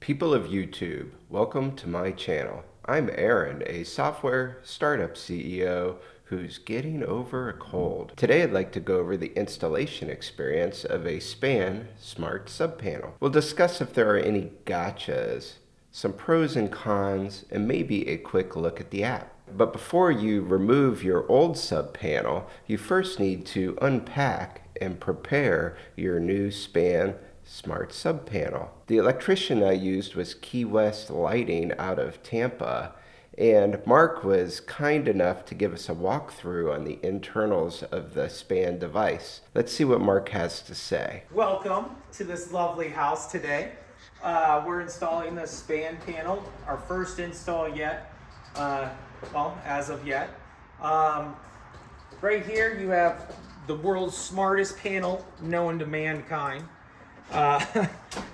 People of YouTube, welcome to my channel. I'm Aaron, a software startup CEO who's getting over a cold. Today I'd like to go over the installation experience of a SPAN smart subpanel. We'll discuss if there are any gotchas, some pros and cons, and maybe a quick look at the app. But before you remove your old subpanel, you first need to unpack and prepare your new SPAN smart subpanel. The electrician I used was Key West Lighting out of Tampa, and Mark was kind enough to give us a walkthrough on the internals of the SPAN device. Let's see what Mark has to say. Welcome to this lovely house today. We're installing the SPAN panel, our first install yet, well, as of yet. Right here you have the world's smartest panel known to mankind.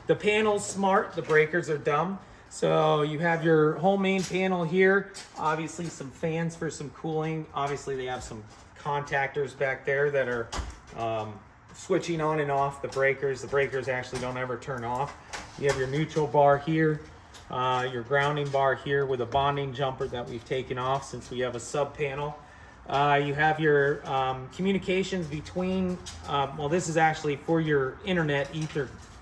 The panel's smart, the breakers are dumb. So you have your whole main panel here, obviously some fans for some cooling. Obviously they have some contactors back there that are switching on and off the breakers. The breakers actually don't ever turn off. You have your neutral bar here, your grounding bar here with a bonding jumper that we've taken off since we have a sub panel. You have your communications between, well, this is actually for your internet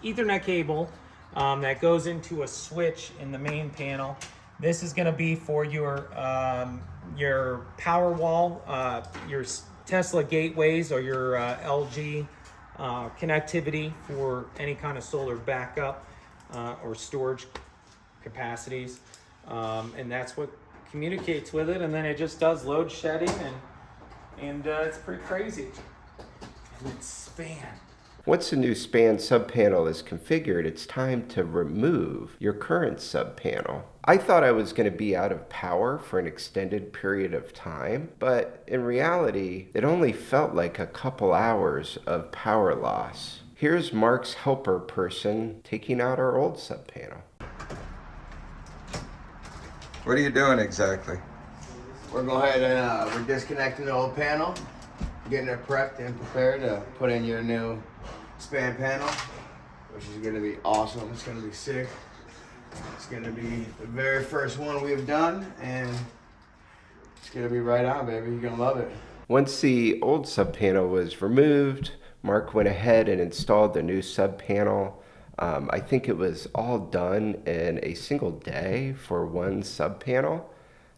Ethernet cable that goes into a switch in the main panel. This is going to be for your Powerwall, your Tesla gateways, or your LG connectivity for any kind of solar backup or storage capacities, and that's what communicates with it, and then it just does load shedding, and it's pretty crazy. And it's SPAN. Once a new SPAN subpanel is configured, it's time to remove your current subpanel. I thought I was going to be out of power for an extended period of time, but in reality, it only felt like a couple hours of power loss. Here's Mark's helper person taking out our old subpanel. What are you doing exactly? We're going ahead and we're disconnecting the old panel, getting it prepped and prepared to put in your new SPAN panel, which is going to be awesome. It's going to be sick. It's going to be the very first one we've done, and it's going to be right on, baby. You're going to love it. Once the old subpanel was removed, Mark went ahead and installed the new subpanel. I think it was all done in a single day for one subpanel.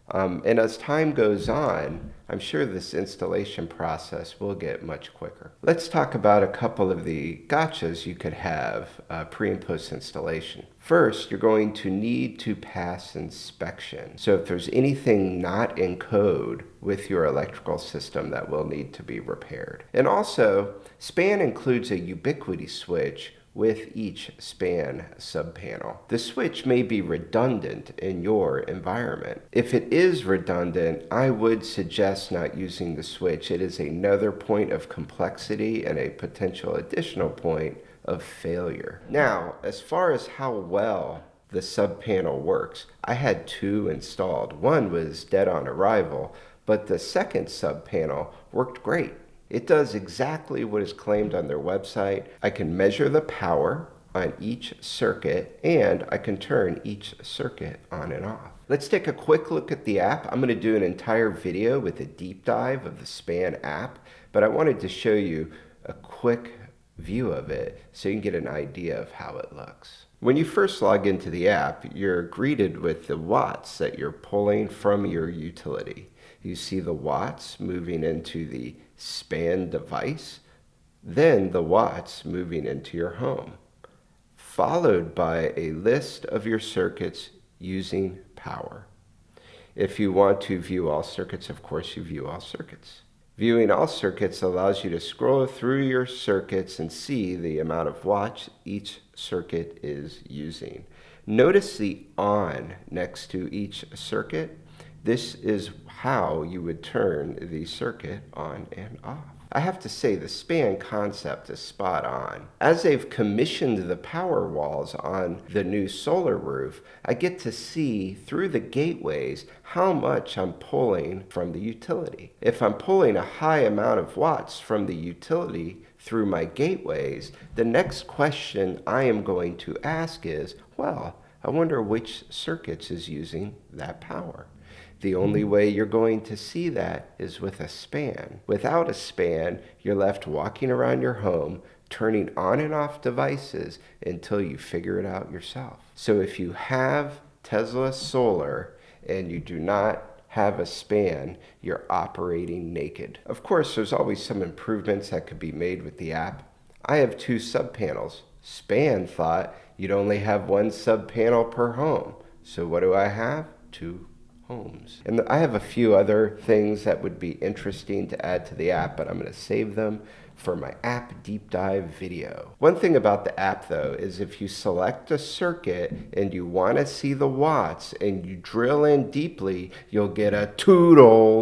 And as time goes on, I'm sure this installation process will get much quicker. Let's talk about a couple of the gotchas you could have pre and post installation. First, you're going to need to pass inspection. So if there's anything not in code with your electrical system, that will need to be repaired. And also, SPAN includes a ubiquity switch with each SPAN subpanel. The switch may be redundant in your environment. If it is redundant, I would suggest not using the switch. It is another point of complexity and a potential additional point of failure. Now, as far as how well the subpanel works, I had two installed. One was dead on arrival, but the second subpanel worked great. It does exactly what is claimed on their website. I can measure the power on each circuit, and I can turn each circuit on and off. Let's take a quick look at the app. I'm going to do an entire video with a deep dive of the SPAN app, but I wanted to show you a quick view of it so you can get an idea of how it looks. When you first log into the app, you're greeted with the watts that you're pulling from your utility. You see the watts moving into the SPAN device, then the watts moving into your home, followed by a list of your circuits using power. If you want to view all circuits, of course you view all circuits. Viewing all circuits allows you to scroll through your circuits and see the amount of watts each circuit is using. Notice the on next to each circuit. This is how you would turn the circuit on and off. I have to say the SPAN concept is spot on. As they've commissioned the Powerwalls on the new solar roof, I get to see through the gateways how much I'm pulling from the utility. If I'm pulling a high amount of watts from the utility through my gateways, the next question I am going to ask is, well, I wonder which circuits is using that power. The only way you're going to see that is with a span. Without a span, you're left walking around your home, turning on and off devices until you figure it out yourself. So if you have Tesla solar and you do not have a span, you're operating naked. Of course, there's always some improvements that could be made with the app. I have 2 sub panels. Span thought you'd only have 1 sub panel per home. So what do I have? 2 homes. And I have a few other things that would be interesting to add to the app, but I'm going to save them for my app deep dive video. One thing about the app though is if you select a circuit and you want to see the watts and you drill in deeply, you'll get a toodles.